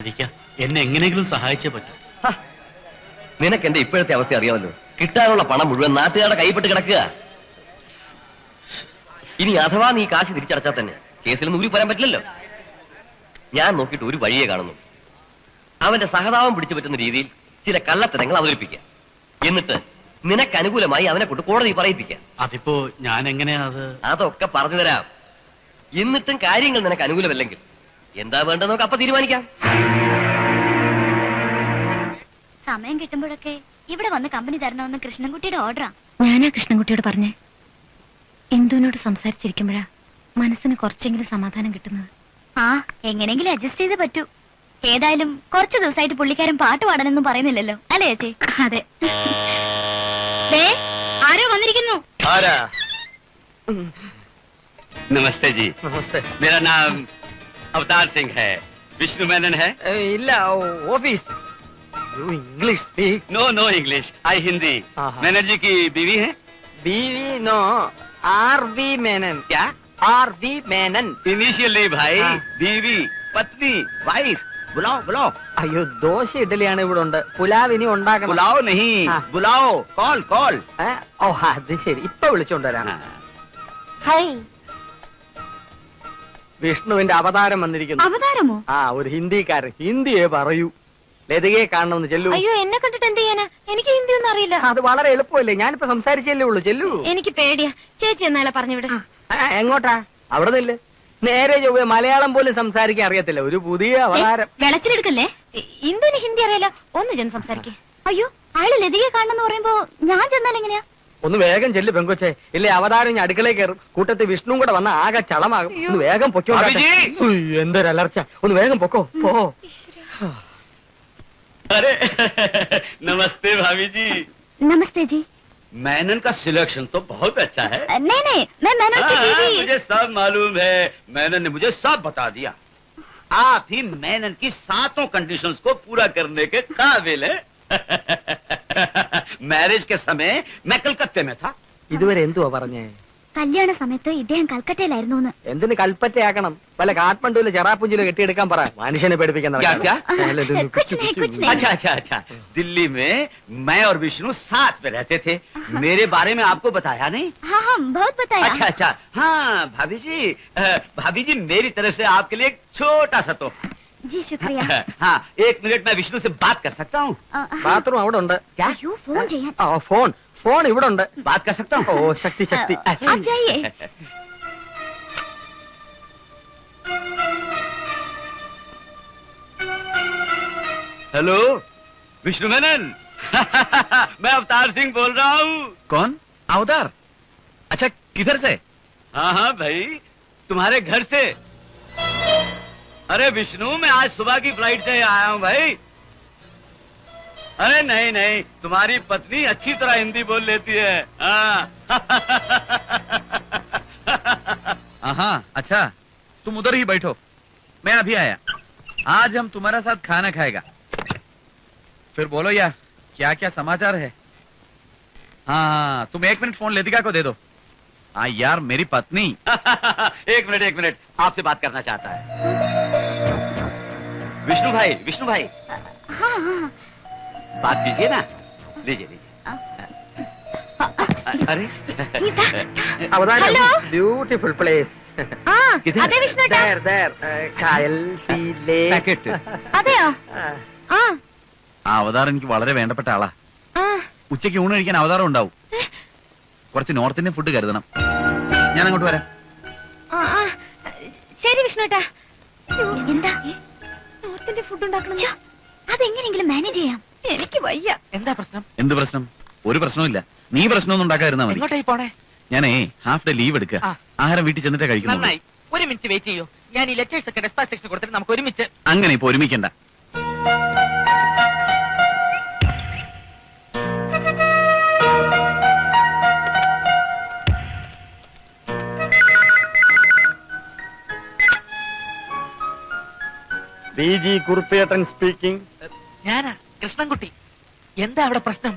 എന്നെ എങ്ങനെയെങ്കിലും സഹായിച്ചേ പറ്റൂ. നിനക്ക് എന്റെ ഇപ്പോഴത്തെ അവസ്ഥ അറിയാമല്ലോ. കിട്ടാനുള്ള പണം മുഴുവൻ നാട്ടുകാരുടെ കൈപ്പെട്ട് കിടക്കുക. ഇനി അഥവാ നീ കാശ് തിരിച്ചടച്ചാൽ തന്നെ കേസിലൊന്നും ഊരി പറയാൻ പറ്റില്ലല്ലോ. ഞാൻ നോക്കിയിട്ട് ഒരു വഴിയെ കാണുന്നു. അവന്റെ സഹതാപം പിടിച്ചു പറ്റുന്ന രീതിയിൽ ചില കള്ളത്തരങ്ങൾ അവതരിപ്പിക്കുക. എന്നിട്ട് നിനക്ക് അനുകൂലമായി അവനെ കൊണ്ട് കോടതി പറയിപ്പിക്കാം. അതിപ്പോ ഞാൻ എങ്ങനെയാ അതൊക്കെ പറഞ്ഞു തരാം. എന്നിട്ടും കാര്യങ്ങൾ നിനക്ക് അനുകൂലമല്ലെങ്കിൽ എന്താ വേണ്ടത് നമുക്ക് അപ്പൊ തീരുമാനിക്കാം. സമയം കിട്ടുമ്പോഴൊക്കെ ഇവിടെ വന്ന് കമ്പനി തരണമെന്ന് കൃഷ്ണൻകുട്ടിയുടെ ഓർഡറാ. ഞാനാ കൃഷ്ണൻകുട്ടിയോട് പറഞ്ഞേ. ഇന്ദുവിനോട് സംസാരിച്ചിരിക്കുമ്പോഴാ മനസ്സിന് കുറച്ചെങ്കിലും സമാധാനം കിട്ടുന്നത്. ആ എങ്ങനെങ്കിലും അഡ്ജസ്റ്റ് ചെയ്തേ പറ്റൂ. ഏതായാലും കുറച്ച് ദിവസമായിട്ട് പുള്ളിക്കാരൻ പാട്ട് പാടാനൊന്നും പറയുന്നില്ലല്ലോ, അല്ലേ ചേച്ചി? അതെ. ആരോ വന്നിരിക്കുന്നു. नमस्ते जी। नमस्ते। मेरा नाम अवतार सिंह है। विष्णु मेनन है? इल्ला office. You English speak? No no English, I Hindi. Menon ji की बीवी है? बीवी नो, आर.वी. मेनन। क्या? आर.वी. मेनन। इनिशियली भाई, बीवी, पत्नी, वाइफ। बुलाओ बुलाओ। അയ്യോ, ദോശ ഇഡലിയാണ് ഇവിടെ ഉണ്ട്. പുലാവ് ഇനി ഉണ്ടാക്കണം. बुलाओ नहीं, बुलाओ, कॉल कॉल। ഓ അത് ശരി, ഇപ്പൊ വിളിച്ചോണ്ടുവരാം. ഹായ്. വിഷ്ണുവിന്റെ അവതാരം വന്നിരിക്കുന്നു. അവതാരമോ? ആ, ഒരു ഹിന്ദിക്കാരൻ. ഹിന്ദിയെ പറയൂ. ലതികയെ കാണണമെന്ന് ചെല്ലു. അയ്യോ, എന്നെ കണ്ടിട്ട് എന്ത് ചെയ്യാനാ? എനിക്ക് ഹിന്ദി ഒന്നും അറിയില്ല. അത് വളരെ എളുപ്പമല്ലേ, ഞാനിപ്പോ സംസാരിച്ചല്ലേ ഉള്ളൂ. ചെല്ലു. എനിക്ക് പേടിയാ. ചേച്ചി എന്നാളെ പറഞ്ഞിവിടെ. എങ്ങോട്ടാ? അവിടെ നില്ല്. നേരെ ചൊവ്വേ മലയാളം പോലും സംസാരിക്കാൻ അറിയത്തില്ല. ഒരു പുതിയ അവതാരം. വെളച്ചിലെടുക്കല്ലേ? ഇന്ദുവിന് ഹിന്ദി അറിയാലോ. ഒന്ന് ചെന്ന് സംസാരിക്കേ. അയ്യോ, അയാള് ലതികയെ കാണണമെന്ന് പറയുമ്പോ ഞാൻ ചെന്നാൽ എങ്ങനെയാ? ഒന്ന് വേഗം ചെല്ലു പെങ്കൊച്ചെ, ഇല്ലേ അവതാരം ഞാൻ അടുക്കളയിൽ കയറും. കൂട്ടത്തിൽ വിഷ്ണുവും കൂടെ വന്ന ആകെ ചളമാകും. ഒന്ന് വേഗം പൊക്കോ. എന്തൊരു അലർച്ച. ഒന്ന് വേഗം പൊക്കോ. പോ. अरे नमस्ते भाभी जी। नमस्ते जी। मेनन का सिलेक्शन तो बहुत अच्छा है। नहीं नहीं, मैं मेनन की बीवी। मुझे सब मालूम है, मेनन ने मुझे सब बता दिया। आप ही मेनन की 7 कंडीशंस को पूरा करने के काबिल है। मैरिज के समय मैं कलकत्ते में था। ഇതുവരെ എന്തുവാ പറഞ്ഞേ? കല്യാണ സമയത്ത് ഇദ്ദേഹം കൽക്കട്ടയിലായിരുന്നു. എന്തിന് കൽപ്പറ്റയാക്കണം? വല്ല കാഠ്മണ്ഡുവിലെ ചെറാപ്പുഞ്ചിലോ കെട്ടിയെടുക്കാൻ പറ. മനുഷ്യനെ പേടിപ്പിക്കാൻ क्या क्या? अच्छा अच्छा अच्छा, दिल्ली में मैं और विष्णु साथ में रहते थे। मेरे बारे में आपको बताया नहीं? हाँ हाँ, बहुत बताया। अच्छा अच्छा, हाँ भाभी जी मेरी तरफ से आपके लिए एक छोटा सा तो। जी शुक्रिया। हाँ, 1 मिनट मैं विष्णु से बात कर सकता हूँ? ബാത്റൂം അവിടെ ഉണ്ട്. अयो, फोन ചെയ്യാൻ. ഫോൺ ഫോൺ ഇവിടെ ഉണ്ട്. बात कर सकता हूँ? ഓ ശക്തി ശക്തി. आप जाइए। हेलो विष्णु मेनन। मैं अवतार सिंह बोल रहा हूँ। कौन? अवतार? अच्छा, किधर से? हाँ हाँ भाई, तुम्हारे घर से। अरे विष्णु, मैं आज सुबह की फ्लाइट से आया हूँ भाई। अरे नहीं नहीं, तुम्हारी पत्नी अच्छी तरह हिंदी बोल लेती है। हाँ, अच्छा, तुम उधर ही बैठो, मैं अभी आया। आज हम तुम्हारा साथ खाना खाएगा। फिर बोलो यार, क्या क्या समाचार है? हाँ, तुम 1 मिनट फोन लतिका को दे दो। हाँ यार, मेरी पत्नी। एक मिनट, आपसे बात करना चाहता है। विष्णु भाई। हाँ हाँ, बात कीजिए ना, लीजिए। अरे അവതാരം. Beautiful place. ആ അതെ വിഷ്ണുട്ടാ. കായൽ, സീ, ലേക്ക്. पैकेट। അതെയോ? ആ ആ അവതാരം എനിക്ക് വളരെ വേണ്ടപ്പെട്ട ആളാ. ആ ഉച്ചയ്ക്ക് ഊണ് കഴിക്കാൻ അവതാരം ഉണ്ടാവും. കുറച്ച് നോർത്ത് ഇന്ത്യൻ ഫുഡ് കരുതണം. ഞാൻ അങ്ങോട്ട് വരാം. ആ ആ, ശരി വിഷ്ണുട്ടാ. എന്താ? നോർത്ത് ഇന്ത്യൻ ഫുഡ് ഉണ്ടാക്കണം. അതെങ്ങനെയെങ്കിലും മാനേജ് ചെയ്യാം. എനിക്ക് വയ്യ. എന്താ പ്രശ്നം? എന്ത് പ്രശ്നം? ഒരു പ്രശ്നവുമില്ല. നീ പ്രശ്നമൊന്നും ഉണ്ടാക്കാതിരുന്നാ മതി. എങ്ങോട്ടായി പോണേ? ഞാനേ ഹാഫ് ഡേ ലീവ് എടുക്കുക. ആഹാരം വീട്ടിൽ ചെന്നിട്ടേ കഴിക്കുന്നു. നന്നായി. 1 മിനിറ്റ് വെയിറ്റ് ചെയ്യൂ. ഞാൻ ഈ ലെറ്റേഴ്സ് ഒക്കെ ഡെസ്പാച്ച് സെക്ഷൻ കൊടുത്തിട്ട് നമുക്ക് ഒരുമിച്ച്. അങ്ങനെ ഇപ്പൊ ഒരുമിക്കണ്ട. BG കുറുപ്പേട്ടൻ speaking. ഞാനാ കൃഷ്ണൻകുട്ടി. എന്താ അവിടെ പ്രശ്നം?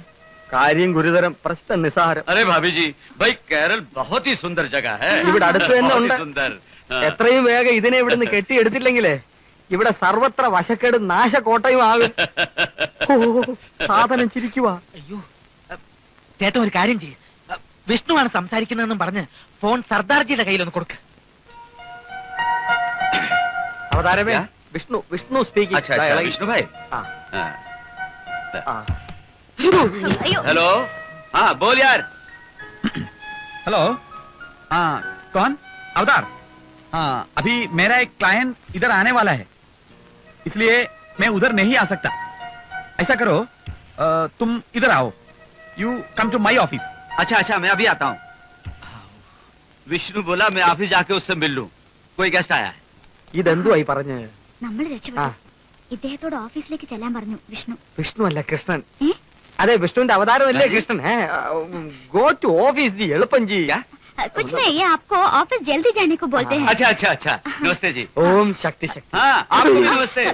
കാര്യം ഗുരുതരം, പ്രശ്നം നിസാരം. अरे भाभी जी, भाई केरल बहुत ही सुंदर जगह है। ഇവിടെ അടുത്ത് തന്നെ ഉണ്ട്. सुंदर। എത്രയും വേഗം ഇതിനെ ഇവിടുന്ന് കെട്ടിയെടുത്തില്ലെങ്കിലേ ഇവിടെ സർവത്ര വശക്കേടും നാശക്കോട്ടയും ആകും. ഓ, സാധനം ചിരിക്കുവാ. അയ്യോ ചേട്ടൻ ഒരു കാര്യം ചെയ്യും, വിഷ്ണുവാണ് സംസാരിക്കുന്നതെന്നും പറഞ്ഞ് ഫോൺ സർദാർജിയുടെ കയ്യിലൊന്ന് കൊടുക്ക. അവതാരമേ, क्या? വിഷ്ണു വിഷ്ണു സ്പീക്കിംഗ്. अच्छा अच्छा विष्णु भाई हाँ। हाँ। അയ്യോ हेलो हाँ बोल यार हेलो हाँ कौन? अवतार? हाँ अभी मेरा एक क्लाइंट इधर आने वाला है, इसलिए मैं उधर नहीं आ सकता. ऐसा करो, तुम इधर आओ, you come to my office. अच्छा अच्छा मैं अभी आता हूँ. विष्णु बोला मैं ऑफिस जाके उससे मिल लूं, कोई गेस्ट आया है. ഇതെന്തുവായി പറഞ്ഞ്? നമ്മൾ ആ, രക്ഷപ്പെട്ടു. ഇദ്ദേഹത്തോട് ഓഫീസിലേക്ക് ചെല്ലാൻ പറഞ്ഞു വിഷ്ണു. വിഷ്ണു അല്ല കൃഷ്ണൻ. ഏ? അതെ, വിഷ്ണുവിന്റെ അവതാരമല്ലേ Krishnan. Go to office ji, എളുപ്പം ജി. कुछ नहीं, ये आपको ऑफिस जल्दी जाने को बोलते हैं. अच्छा अच्छा अच्छा नमस्ते जी. ഓം ശക്തി ശക്തി. हाँ आपको भी नमस्ते.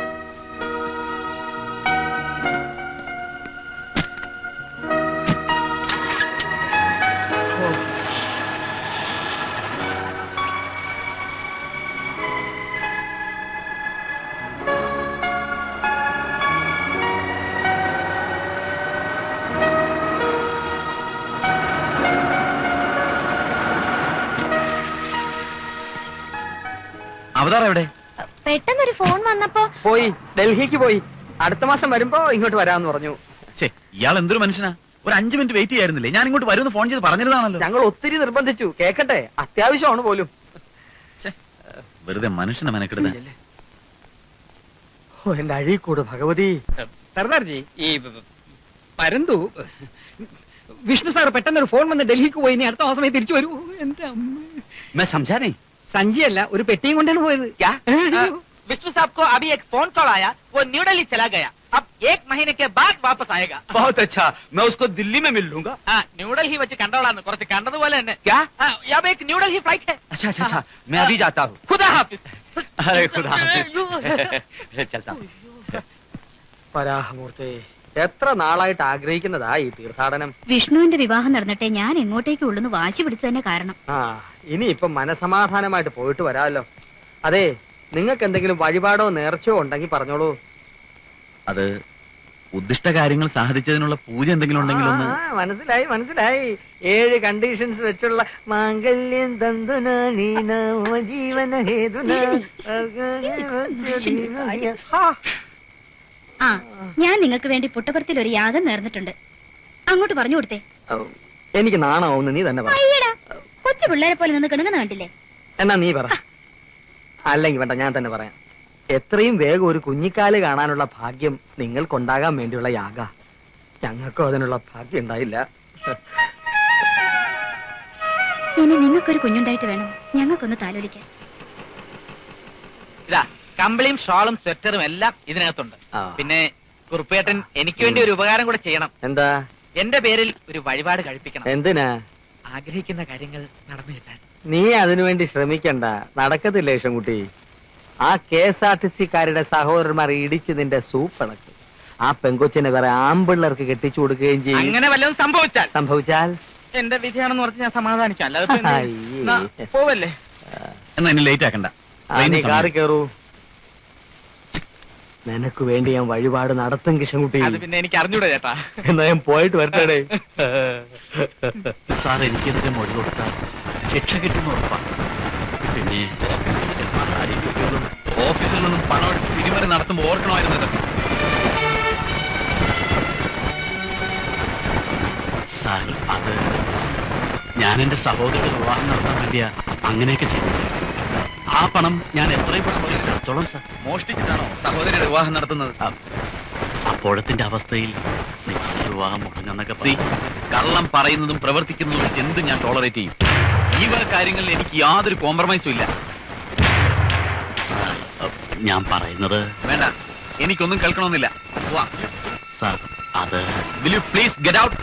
അവതാർ എവിടെ? പെട്ടെന്നൊരു ഫോൺ വന്നപ്പോ പോയി, ഡൽഹിക്ക് പോയി. അടുത്ത മാസം വരുമ്പോ ഇങ്ങോട്ട് വരാന്ന് പറഞ്ഞു. ഛേ, ഇയാൾ എന്തൊരു മനുഷ്യനാ. ഒരു 5 മിനിറ്റ് വെയിറ്റ് ചെയ്യായിരുന്നില്ലേ? ഞാൻ ഇങ്ങോട്ട് വരുമെന്ന് ഫോൺ ചെയ്ത് പറഞ്ഞിരുന്നാണല്ലോ. ഞങ്ങൾ ഒത്തിരി നിർബന്ധിച്ചു, കേക്കട്ടെ, അത്യാവശ്യമാണ് പോലും. ഛേ, വെറുതെ മനുഷ്യനെ മെനക്കെടുത്ത. ഓ, എന്റെ അഴീക്കൂട് ഭഗവതി. സർദാർജി, ഈ പരന്തു വിഷ്ണു സാർ പെട്ടെന്നൊരു ഫോൺ വന്ന് ഡൽഹിക്ക് പോയി, ഇനി അടുത്ത മാസമേ തിരിച്ചു വരൂ. എന്റെ അമ്മ, मैं समझा नहीं. സഞ്ജിയല്ല, ഒരു പെട്ടിയും കൊണ്ടാണ് പോയത്. विष्णु साहब को अभी एक फोन कॉल आया, वो न्यू दिल्ली चला गया, अब 1 महीने के बाद वापस आएगा. बहुत अच्छा, मैं उसको दिल्ली में मिल लूंगा. ന്യൂ ഡൽഹി വെച്ച് കണ്ടോളാന്ന്, കുറച്ച് കണ്ടതുപോലെ തന്നെ. क्या? अब एक न्यू दिल्ली फ्लाइट है. अच्छा अच्छा अच्छा मैं अभी जाता हूँ. खुदा हाफिज. अरे खुदा हाफिज. चलता हूँ. പരാഹമൂർത്തി, എത്ര നാളായിട്ട് ആഗ്രഹിക്കുന്നതാ ഈ തീർത്ഥാടനം. വിഷ്ണുവിന്റെ വിവാഹം നടന്നിട്ടേ ഞാൻ എങ്ങോട്ടേക്ക് ഉള്ളൂന്ന് വാശി പിടിച്ചതിന്റെ കാരണം. ആ, ഇനി ഇപ്പൊ മനസമാധാനമായിട്ട് പോയിട്ട് വരാമല്ലോ. അതെ, നിങ്ങൾക്ക് എന്തെങ്കിലും വഴിപാടോ നേർച്ചയോ ഉണ്ടെങ്കിൽ പറഞ്ഞോളൂ. അത് ഉദ്ദിഷ്ട കാര്യങ്ങൾ സാധിച്ചതിനുള്ള പൂജ എന്തെങ്കിലും ഉണ്ടെങ്കിൽ ഒന്ന്. ആ, മനസ്സിലായി മനസ്സിലായി. 7 കണ്ടീഷൻസ് വെച്ചുള്ള മാംഗല്യം തന്തുന നീന ജീവന ഹേതുന. ആ, ഞാൻ നിങ്ങൾക്ക് വേണ്ടി പുട്ടപുറത്തിൽ ഒരു യാഗം നേർന്നിട്ടുണ്ട്, അങ്ങോട്ട് പറഞ്ഞു കൊടുത്തേ. എനിക്ക് നാണമാവുന്നു, നീ തന്നെ പറ. അയ്യടാ, കൊച്ചു പിള്ളേരെ പോലെ നിന്ന് കിണങ്ങുന്ന കണ്ടില്ലേ? എന്നാ നീ പറ. അല്ലെങ്കിൽ വേണ്ട, ഞാൻ തന്നെ പറയാം. എത്രയും വേഗം ഒരു കുഞ്ഞിക്കാല് കാണാനുള്ള ഭാഗ്യം നിങ്ങൾക്കുണ്ടാകാൻ വേണ്ടിയുള്ള യാഗ. ഞങ്ങൾക്കും അതിനുള്ള ഭാഗ്യം ഉണ്ടായില്ല. ഇനി നിങ്ങൾക്കൊരു കുഞ്ഞുണ്ടായിട്ട് വേണം ഞങ്ങൾക്കൊന്ന് താലോലിക്കാൻ. ഇതാ കമ്പിളിയും ഷോളും സ്വെറ്ററും എല്ലാം ഇതിനകത്തുണ്ട്. ആ. പിന്നെ കുറുപ്പേട്ടൻ എനിക്ക് വേണ്ടി ഒരു ഉപകാരം കൂടെ ചെയ്യണം. എന്താ? എന്റെ പേരിൽ ഒരു വഴിപാട് കഴിപ്പിക്കണം. എന്തിനാ? ആഗ്രഹിക്കുന്ന കാര്യങ്ങൾ നടന്നു കിട്ടാൻ. നീ അതിനുവേണ്ടി ശ്രമിക്കണ്ട, നടക്കത്തില്ല യേശുകുട്ടി. ആ KSRTC കാരുടെ സഹോദരന്മാർ ഇടിച്ച് നിന്റെ സൂപ്പിളക്കും. ആ പെങ്കൊച്ചിനെ വേറെ ആമ്പിള്ളേർക്ക് കെട്ടിച്ചു കൊടുക്കുകയും ചെയ്യും. അങ്ങനെ വല്ലതും സംഭവിച്ചാൽ എന്റെ വിധിയാണെന്ന് പറഞ്ഞ് ഞാൻ സമാധാനിക്കാം. അല്ലാതെ ഇപ്പൊ എന്ത് ചെയ്യും? അയ്യേ. എന്നാ, പോവല്ലേ? എന്നാ ഇനി ലേറ്റ് ആക്കണ്ട. നീ കാറി കയറൂ. നിനക്ക് വേണ്ടി ഞാൻ വഴിപാട് നടത്തും കിഷൻകുട്ടി. അത് പിന്നെ എനിക്ക് അറിഞ്ഞൂടെ ചേട്ടാ. എന്നാ ഞാൻ പോയിട്ട് വരട്ടെ. സാർ എനിക്കെതിരെ മൊഴി കൊടുത്താൽ ശിക്ഷ കിട്ടുന്ന ഉറപ്പാണ്. പിന്നെ ഓഫീസിൽ നിന്നും പണം എടുത്ത് പിരിമറി നടത്തുമ്പോൾ ഓർക്കണമായിരുന്നു ഇതൊക്കെ. സാർ, അത് ഞാൻ എന്റെ സഹോദരിയുടെ വിവാഹം നടത്താൻ വേണ്ടിയാ അങ്ങനെയൊക്കെ ചെയ്തത്. ആ പണം ഞാൻ എത്രയും പെട്ടെന്ന് ചേർത്തോളം സാർ. മോഷ്ടിച്ചിട്ടാണോ സഹോദരിയുടെ വിവാഹം നടത്തുന്നത്? അപ്പോഴത്തിന്റെ അവസ്ഥയിൽ നിശ്ചയിച്ച വിവാഹം മുടങ്ങുന്നൊക്കെ കള്ളം പറയുന്നതും പ്രവർത്തിക്കുന്നതും വെച്ച് എന്തും ഞാൻ ടോളറേറ്റ് ചെയ്യും. ഈ വക കാര്യങ്ങളിൽ എനിക്ക് യാതൊരു കോംപ്രമൈസും ഇല്ല. സാർ, ഞാൻ പറയുന്നത് വേണ്ട, എനിക്കൊന്നും കേൾക്കണമെന്നില്ല. സാർ, അത് will you please get out.